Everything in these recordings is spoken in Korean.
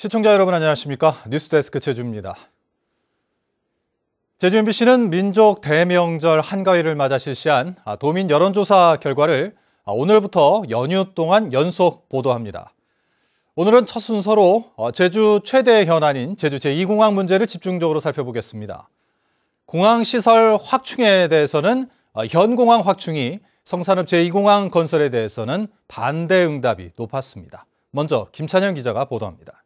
시청자 여러분 안녕하십니까? 뉴스데스크 제주입니다. 제주 MBC는 민족 대명절 한가위를 맞아 실시한 도민 여론조사 결과를 오늘부터 연휴 동안 연속 보도합니다. 오늘은 첫 순서로 제주 최대 현안인 제주 제2공항 문제를 집중적으로 살펴보겠습니다. 공항시설 확충에 대해서는 현 공항 확충이 성산읍 제2공항 건설에 대해서는 반대 응답이 높았습니다. 먼저 김찬현 기자가 보도합니다.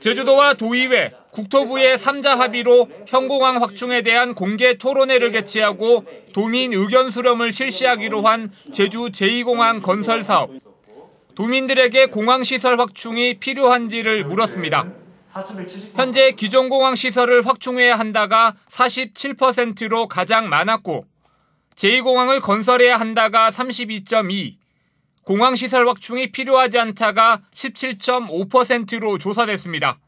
제주도와 도의회, 국토부의 3자 합의로 현공항 확충에 대한 공개 토론회를 개최하고 도민 의견 수렴을 실시하기로 한 제주 제2공항 건설 사업. 도민들에게 공항시설 확충이 필요한지를 물었습니다. 현재 기존 공항 시설을 확충해야 한다가 47%로 가장 많았고 제2공항을 건설해야 한다가 32.2%, 공항시설 확충이 필요하지 않다가 17.5%로 조사됐습니다.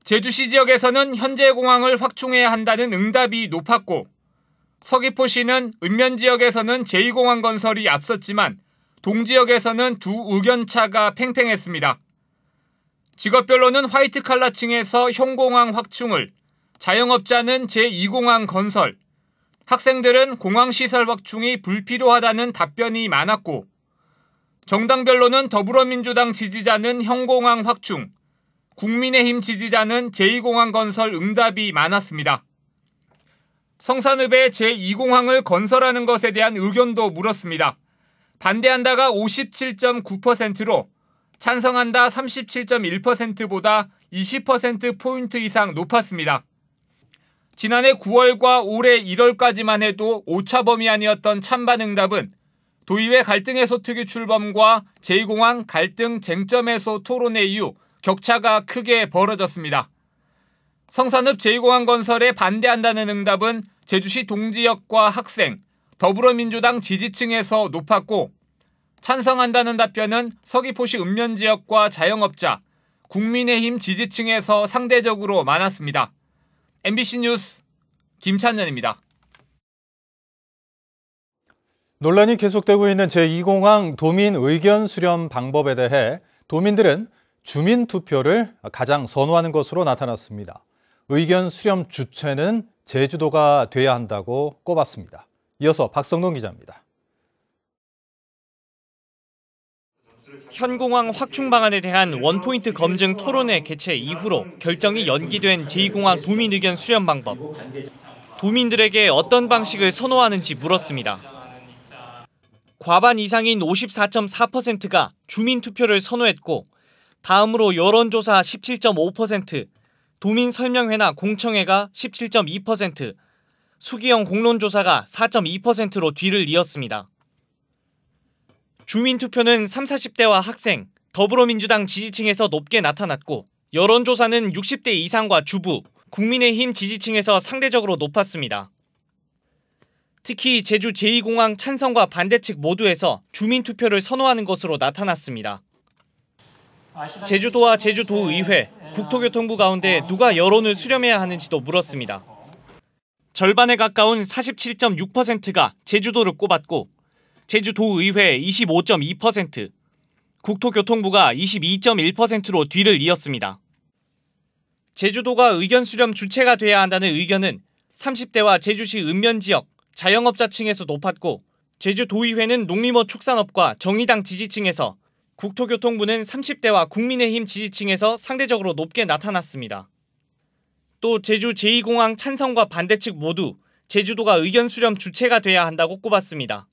제주시 지역에서는 현재 공항을 확충해야 한다는 응답이 높았고 서귀포시는 읍면 지역에서는 제2공항 건설이 앞섰지만 동지역에서는 두 의견차가 팽팽했습니다. 직업별로는 화이트 칼라층에서 현공항 확충을, 자영업자는 제2공항 건설, 학생들은 공항시설 확충이 불필요하다는 답변이 많았고 정당별로는 더불어민주당 지지자는 현공항 확충, 국민의힘 지지자는 제2공항 건설 응답이 많았습니다. 성산읍에 제2공항을 건설하는 것에 대한 의견도 물었습니다. 반대한다가 57.9%로 찬성한다 37.1%보다 20%포인트 이상 높았습니다. 지난해 9월과 올해 1월까지만 해도 오차 범위 아니었던 찬반 응답은 도의회 갈등 해소 특위 출범과 제2공항 갈등 쟁점 해소 토론회 이후 격차가 크게 벌어졌습니다. 성산읍 제2공항 건설에 반대한다는 응답은 제주시 동지역과 학생, 더불어민주당 지지층에서 높았고 찬성한다는 답변은 서귀포시 읍면 지역과 자영업자, 국민의힘 지지층에서 상대적으로 많았습니다. MBC 뉴스 김찬현입니다. 논란이 계속되고 있는 제2공항 도민 의견 수렴 방법에 대해 도민들은 주민 투표를 가장 선호하는 것으로 나타났습니다. 의견 수렴 주체는 제주도가 돼야 한다고 꼽았습니다. 이어서 박성동 기자입니다. 현공항 확충 방안에 대한 원포인트 검증 토론회 개최 이후로 결정이 연기된 제2공항 도민 의견 수렴 방법. 도민들에게 어떤 방식을 선호하는지 물었습니다. 과반 이상인 54.4%가 주민 투표를 선호했고 다음으로 여론조사 17.5%, 도민 설명회나 공청회가 17.2%, 수기형 공론조사가 4.2%로 뒤를 이었습니다. 주민투표는 30, 40대와 학생, 더불어민주당 지지층에서 높게 나타났고 여론조사는 60대 이상과 주부, 국민의힘 지지층에서 상대적으로 높았습니다. 특히 제주 제2공항 찬성과 반대 측 모두에서 주민투표를 선호하는 것으로 나타났습니다. 제주도와 제주도의회, 국토교통부 가운데 누가 여론을 수렴해야 하는지도 물었습니다. 절반에 가까운 47.6%가 제주도를 꼽았고 제주도의회 25.2%, 국토교통부가 22.1%로 뒤를 이었습니다. 제주도가 의견 수렴 주체가 돼야 한다는 의견은 30대와 제주시 읍면 지역, 자영업자층에서 높았고 제주도의회는 농림어 축산업과 정의당 지지층에서, 국토교통부는 30대와 국민의힘 지지층에서 상대적으로 높게 나타났습니다. 또 제주 제2공항 찬성과 반대 측 모두 제주도가 의견 수렴 주체가 돼야 한다고 꼽았습니다.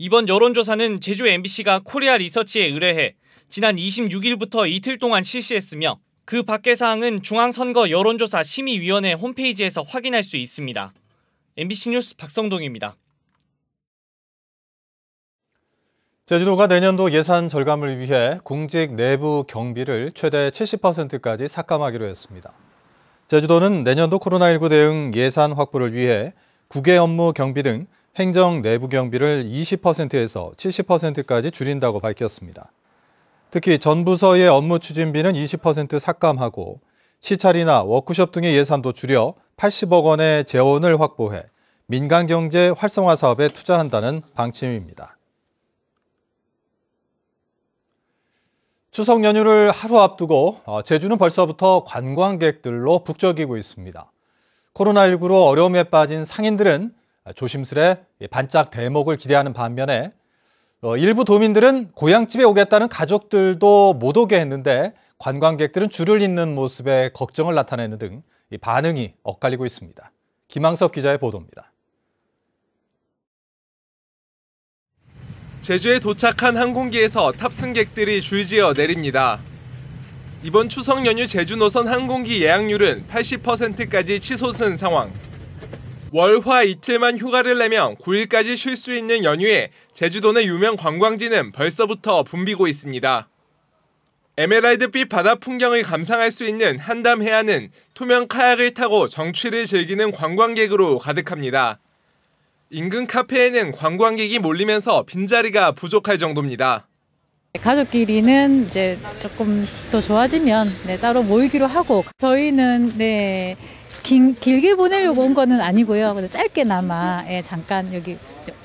이번 여론조사는 제주 MBC가 코리아 리서치에 의뢰해 지난 26일부터 이틀 동안 실시했으며 그 밖의 사항은 중앙선거 여론조사 심의위원회 홈페이지에서 확인할 수 있습니다. MBC 뉴스 박성동입니다. 제주도가 내년도 예산 절감을 위해 공직 내부 경비를 최대 70%까지 삭감하기로 했습니다. 제주도는 내년도 코로나19 대응 예산 확보를 위해 국외 업무 경비 등 행정 내부 경비를 20%에서 70%까지 줄인다고 밝혔습니다. 특히 전 부서의 업무 추진비는 20% 삭감하고 시찰이나 워크숍 등의 예산도 줄여 80억 원의 재원을 확보해 민간경제 활성화 사업에 투자한다는 방침입니다. 추석 연휴를 하루 앞두고 제주는 벌써부터 관광객들로 북적이고 있습니다. 코로나19로 어려움에 빠진 상인들은 조심스레 반짝 대목을 기대하는 반면에 일부 도민들은 고향집에 오겠다는 가족들도 못 오게 했는데 관광객들은 줄을 잇는 모습에 걱정을 나타내는 등 반응이 엇갈리고 있습니다. 김항섭 기자의 보도입니다. 제주에 도착한 항공기에서 탑승객들이 줄지어 내립니다. 이번 추석 연휴 제주 노선 항공기 예약률은 80%까지 치솟은 상황. 월, 화 이틀만 휴가를 내면 9일까지 쉴 수 있는 연휴에 제주도 내 유명 관광지는 벌써부터 붐비고 있습니다. 에메랄드빛 바다 풍경을 감상할 수 있는 한담 해안은 투명 카약을 타고 정취를 즐기는 관광객으로 가득합니다. 인근 카페에는 관광객이 몰리면서 빈자리가 부족할 정도입니다. 가족끼리는 이제 조금 더 좋아지면 따로 모이기로 하고 저희는 길게 보내려고 온 거는 아니고요. 짧게나마 잠깐 여기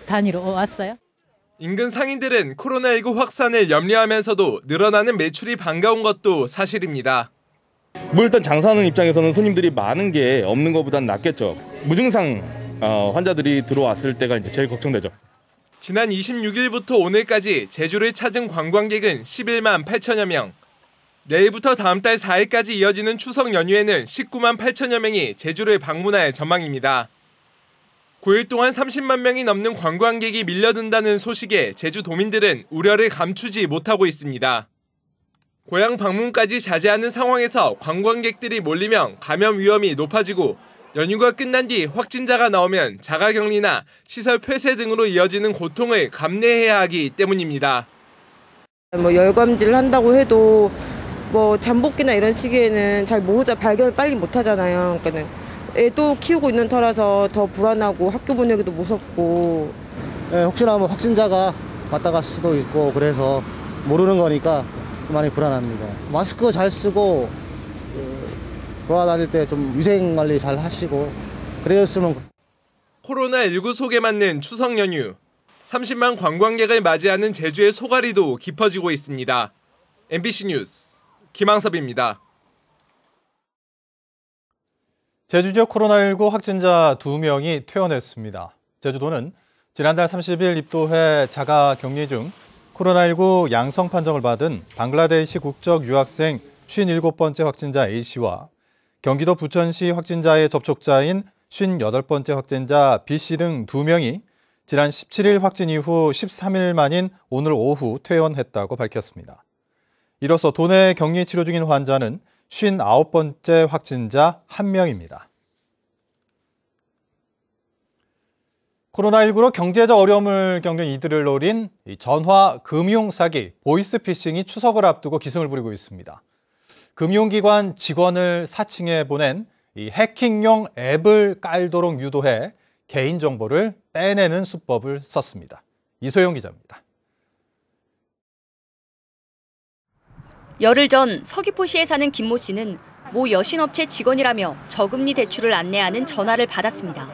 다니러 왔어요. 인근 상인들은 코로나19 확산을 염려하면서도 늘어나는 매출이 반가운 것도 사실입니다. 뭐 일단 장사하는 입장에서는 손님들이 많은 게 없는 것보단 낫겠죠. 무증상 환자들이 들어왔을 때가 이제 제일 걱정되죠. 지난 26일부터 오늘까지 제주를 찾은 관광객은 11만 8천여 명. 내일부터 다음 달 4일까지 이어지는 추석 연휴에는 19만 8천여 명이 제주를 방문할 전망입니다. 9일 동안 30만 명이 넘는 관광객이 밀려든다는 소식에 제주 도민들은 우려를 감추지 못하고 있습니다. 고향 방문까지 자제하는 상황에서 관광객들이 몰리면 감염 위험이 높아지고 연휴가 끝난 뒤 확진자가 나오면 자가격리나 시설 폐쇄 등으로 이어지는 고통을 감내해야 하기 때문입니다. 열감지를 한다고 해도 잠복기나 이런 시기에는 잘 발견을 빨리 못 하잖아요. 그러니까는 애도 키우고 있는 터라서 더 불안하고 학교 보내기도 무섭고. 혹시나 확진자가 왔다 갈 수도 있고 그래서 모르는 거니까 좀 많이 불안합니다. 마스크 잘 쓰고 돌아다닐 때 좀 위생 관리 잘 하시고 그랬으면. 코로나19 속에 맞는 추석 연휴. 30만 관광객을 맞이하는 제주의 소갈이도 깊어지고 있습니다. MBC 뉴스 김항섭입니다. 제주 지역 코로나19 확진자 2명이 퇴원했습니다. 제주도는 지난달 30일 입도해 자가 격리 중 코로나19 양성 판정을 받은 방글라데시 국적 유학생 57번째 확진자 A씨와 경기도 부천시 확진자의 접촉자인 58번째 확진자 B씨 등 2명이 지난 17일 확진 이후 13일 만인 오늘 오후 퇴원했다고 밝혔습니다. 이로써 도내 격리 치료 중인 환자는 59번째 확진자 1명입니다. 코로나19로 경제적 어려움을 겪는 이들을 노린 전화 금융 사기, 보이스피싱이 추석을 앞두고 기승을 부리고 있습니다. 금융기관 직원을 사칭해 보낸 해킹용 앱을 깔도록 유도해 개인정보를 빼내는 수법을 썼습니다. 이소영 기자입니다. 열흘 전 서귀포시에 사는 김모 씨는 모 여신업체 직원이라며 저금리 대출을 안내하는 전화를 받았습니다.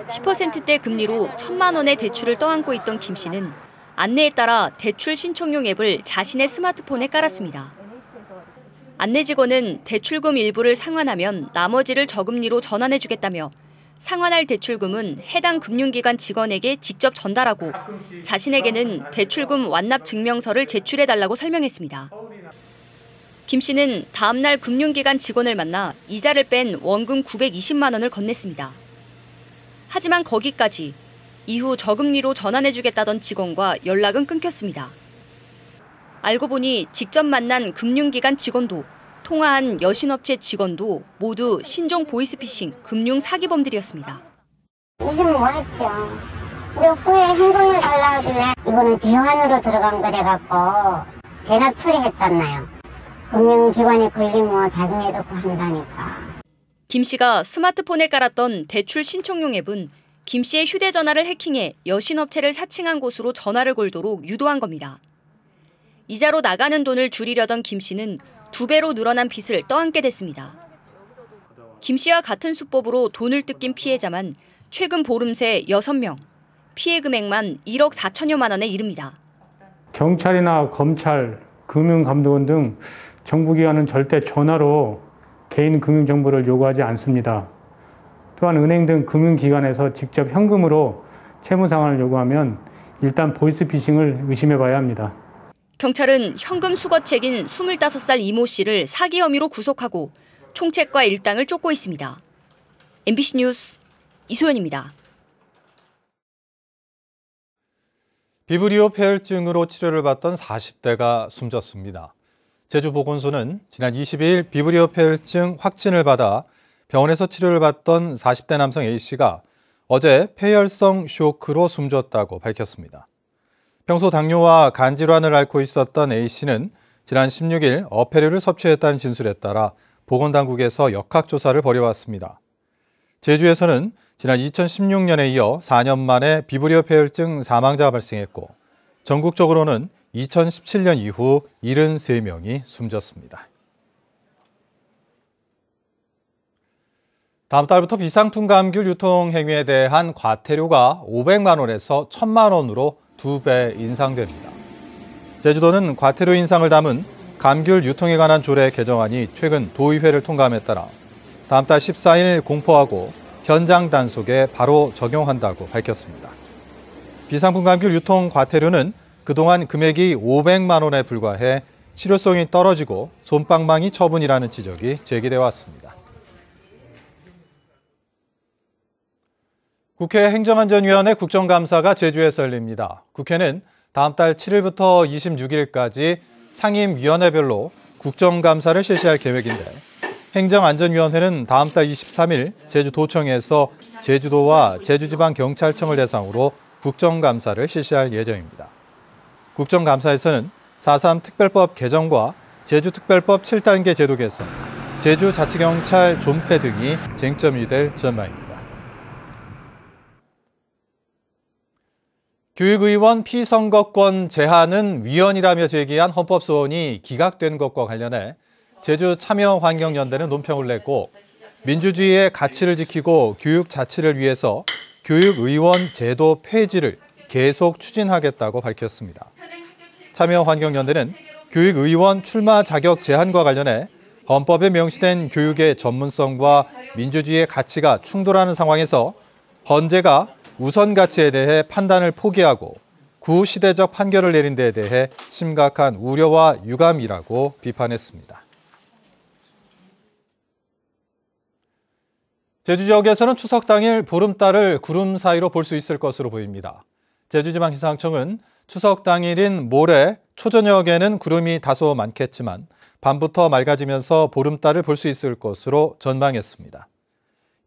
10%대 금리로 1,000만 원의 대출을 떠안고 있던 김 씨는 안내에 따라 대출 신청용 앱을 자신의 스마트폰에 깔았습니다. 안내 직원은 대출금 일부를 상환하면 나머지를 저금리로 전환해주겠다며 상환할 대출금은 해당 금융기관 직원에게 직접 전달하고 자신에게는 대출금 완납 증명서를 제출해달라고 설명했습니다. 김 씨는 다음 날 금융기관 직원을 만나 이자를 뺀 원금 920만 원을 건넸습니다. 하지만 거기까지. 이후 저금리로 전환해주겠다던 직원과 연락은 끊겼습니다. 알고 보니 직접 만난 금융기관 직원도 통화한 여신업체 직원도 모두 신종 보이스피싱 금융 사기범들이었습니다. 요즘은 뭐 했죠. 우리 후에 현금을 달라고 하길래 이거는 대환으로 들어간 거래갖고 대납 처리했잖아요. 금융기관에 걸리면 자금에도 한다니까. 김 씨가 스마트폰에 깔았던 대출 신청용 앱은 김 씨의 휴대전화를 해킹해 여신업체를 사칭한 곳으로 전화를 걸도록 유도한 겁니다. 이자로 나가는 돈을 줄이려던 김 씨는 2배로 늘어난 빚을 떠안게 됐습니다. 김 씨와 같은 수법으로 돈을 뜯긴 피해자만 최근 보름 새 6명, 피해 금액만 1억 4천여만 원에 이릅니다. 경찰이나 검찰 금융감독원 등 정부기관은 절대 전화로 개인 금융정보를 요구하지 않습니다. 또한 은행 등 금융기관에서 직접 현금으로 채무 상환을 요구하면 일단 보이스피싱을 의심해 봐야 합니다. 경찰은 현금 수거책인 25살 이모 씨를 사기 혐의로 구속하고 총책과 일당을 쫓고 있습니다. MBC 뉴스 이소연입니다. 비브리오 폐혈증으로 치료를 받던 40대가 숨졌습니다. 제주보건소는 지난 22일 비브리오 폐혈증 확진을 받아 병원에서 치료를 받던 40대 남성 A씨가 어제 폐혈성 쇼크로 숨졌다고 밝혔습니다. 평소 당뇨와 간 질환을 앓고 있었던 A씨는 지난 16일 어패류를 섭취했다는 진술에 따라 보건당국에서 역학조사를 벌여왔습니다. 제주에서는 지난 2016년에 이어 4년 만에 비브리오 폐혈증 사망자가 발생했고 전국적으로는 2017년 이후 73명이 숨졌습니다. 다음 달부터 비상품 감귤 유통 행위에 대한 과태료가 500만 원에서 1,000만 원으로 2배 인상됩니다. 제주도는 과태료 인상을 담은 감귤 유통에 관한 조례 개정안이 최근 도의회를 통과함에 따라 다음 달 14일 공포하고 현장 단속에 바로 적용한다고 밝혔습니다. 비상품 감귤 유통 과태료는 그동안 금액이 500만 원에 불과해 실효성이 떨어지고 솜방망이 처분이라는 지적이 제기돼 왔습니다. 국회 행정안전위원회 국정감사가 제주에서 열립니다. 국회는 다음 달 7일부터 26일까지 상임위원회별로 국정감사를 실시할 계획인데 행정안전위원회는 다음 달 23일 제주도청에서 제주도와 제주지방경찰청을 대상으로 국정감사를 실시할 예정입니다. 국정감사에서는 4.3 특별법 개정과 제주특별법 7단계 제도 개선, 제주자치경찰 존폐 등이 쟁점이 될 전망입니다. 교육의원 피선거권 제한은 위헌이라며 제기한 헌법소원이 기각된 것과 관련해 제주참여환경연대는 논평을 냈고 민주주의의 가치를 지키고 교육 자치를 위해서 교육의원 제도 폐지를 계속 추진하겠다고 밝혔습니다. 참여환경연대는 교육의원 출마 자격 제한과 관련해 헌법에 명시된 교육의 전문성과 민주주의의 가치가 충돌하는 상황에서 헌재가 우선 가치에 대해 판단을 포기하고 구시대적 판결을 내린 데에 대해 심각한 우려와 유감이라고 비판했습니다. 제주 지역에서는 추석 당일 보름달을 구름 사이로 볼 수 있을 것으로 보입니다. 제주지방기상청은 추석 당일인 모레 초저녁에는 구름이 다소 많겠지만 밤부터 맑아지면서 보름달을 볼 수 있을 것으로 전망했습니다.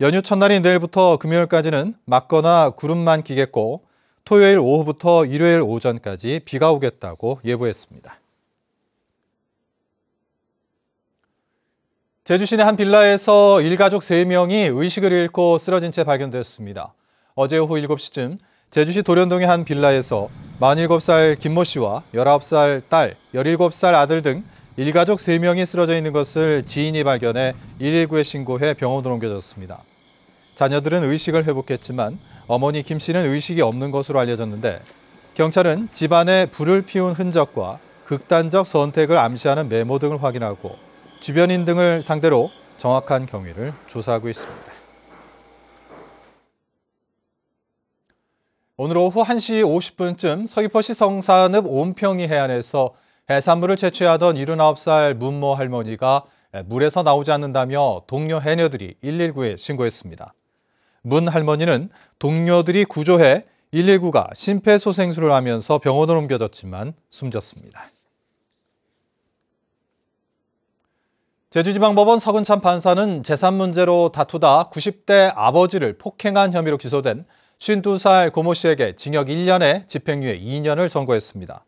연휴 첫날인 내일부터 금요일까지는 맑거나 구름만 끼겠고 토요일 오후부터 일요일 오전까지 비가 오겠다고 예보했습니다. 제주 시내 한 빌라에서 일가족 3명이 의식을 잃고 쓰러진 채 발견됐습니다. 어제 오후 7시쯤 제주시 도련동의 한 빌라에서 47살 김모 씨와 19살 딸, 17살 아들 등 일가족 3명이 쓰러져 있는 것을 지인이 발견해 119에 신고해 병원으로 옮겨졌습니다. 자녀들은 의식을 회복했지만 어머니 김 씨는 의식이 없는 것으로 알려졌는데 경찰은 집안에 불을 피운 흔적과 극단적 선택을 암시하는 메모 등을 확인하고 주변인 등을 상대로 정확한 경위를 조사하고 있습니다. 오늘 오후 1시 50분쯤 서귀포시 성산읍 온평이 해안에서 해산물을 채취하던 79살 문모 할머니가 물에서 나오지 않는다며 동료 해녀들이 119에 신고했습니다. 문 할머니는 동료들이 구조해 119가 심폐소생술을 하면서 병원으로 옮겨졌지만 숨졌습니다. 제주지방법원 서근찬 판사는 재산 문제로 다투다 90대 아버지를 폭행한 혐의로 기소된 52살 고모 씨에게 징역 1년에 집행유예 2년을 선고했습니다.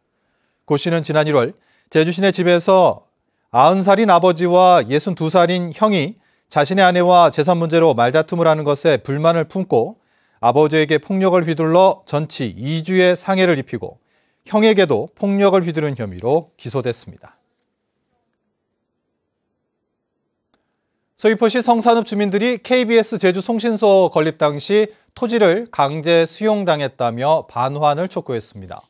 고 씨는 지난 1월 제주 시내 집에서 90살인 아버지와 62살인 형이 자신의 아내와 재산 문제로 말다툼을 하는 것에 불만을 품고 아버지에게 폭력을 휘둘러 전치 2주의 상해를 입히고 형에게도 폭력을 휘두른 혐의로 기소됐습니다. 서귀포시 성산읍 주민들이 KBS 제주 송신소 건립 당시 토지를 강제 수용당했다며 반환을 촉구했습니다.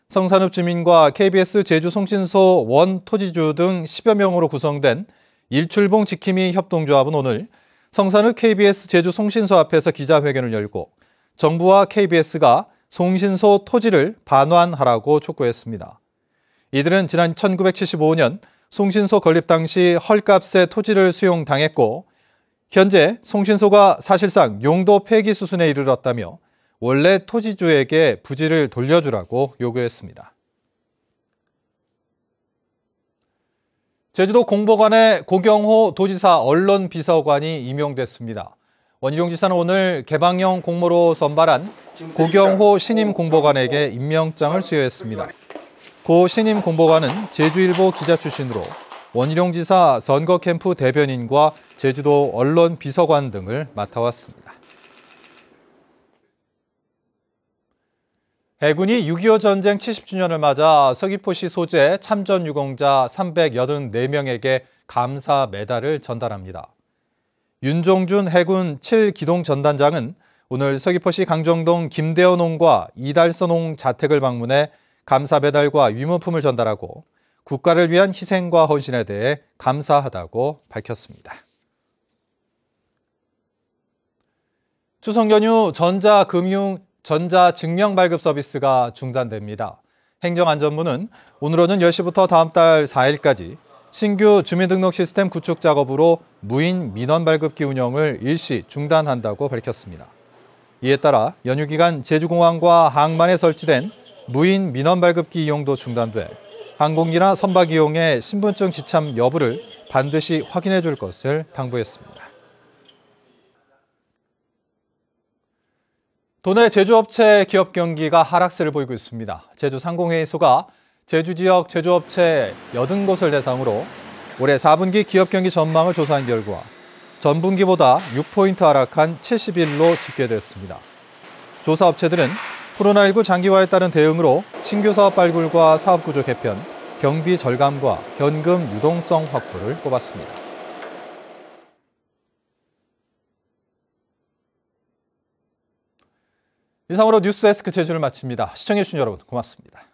성산읍 주민과 KBS 제주 송신소 원 토지주 등 10여 명으로 구성된 일출봉 지킴이 협동조합은 오늘 성산읍 KBS 제주 송신소 앞에서 기자회견을 열고 정부와 KBS가 송신소 토지를 반환하라고 촉구했습니다. 이들은 지난 1975년 송신소 건립 당시 헐값에 토지를 수용당했고 현재 송신소가 사실상 용도 폐기 수순에 이르렀다며 원래 토지주에게 부지를 돌려주라고 요구했습니다. 제주도 공보관에 고경호 도지사 언론비서관이 임용됐습니다. 원희룡 지사는 오늘 개방형 공모로 선발한 고경호 신임 공보관에게 임명장을 수여했습니다. 고 신임 공보관은 제주일보 기자 출신으로 원희룡 지사 선거 캠프 대변인과 제주도 언론 비서관 등을 맡아왔습니다. 해군이 6.25 전쟁 70주년을 맞아 서귀포시 소재 참전 유공자 384명에게 감사 메달을 전달합니다. 윤종준 해군 7기동 전단장은 오늘 서귀포시 강정동 김대원 농과 이달선 농 자택을 방문해 감사 메달과 위문품을 전달하고 국가를 위한 희생과 헌신에 대해 감사하다고 밝혔습니다. 추석 연휴 전자증명 발급 서비스가 중단됩니다. 행정안전부는 오늘 오전 10시부터 다음 달 4일까지 신규 주민등록 시스템 구축 작업으로 무인 민원 발급기 운영을 일시 중단한다고 밝혔습니다. 이에 따라 연휴 기간 제주공항과 항만에 설치된 무인 민원 발급기 이용도 중단돼 항공기나 선박 이용의 신분증 지참 여부를 반드시 확인해 줄 것을 당부했습니다. 도내 제조업체 기업 경기가 하락세를 보이고 있습니다. 제주상공회의소가 제주 지역 제조업체 80곳을 대상으로 올해 4분기 기업 경기 전망을 조사한 결과 전분기보다 6포인트 하락한 71로 집계됐습니다. 조사 업체들은 코로나19 장기화에 따른 대응으로 신규 사업 발굴과 사업 구조 개편, 경비 절감과 현금 유동성 확보를 꼽았습니다. 이상으로 뉴스 데스크 제주를 마칩니다. 시청해주신 여러분 고맙습니다.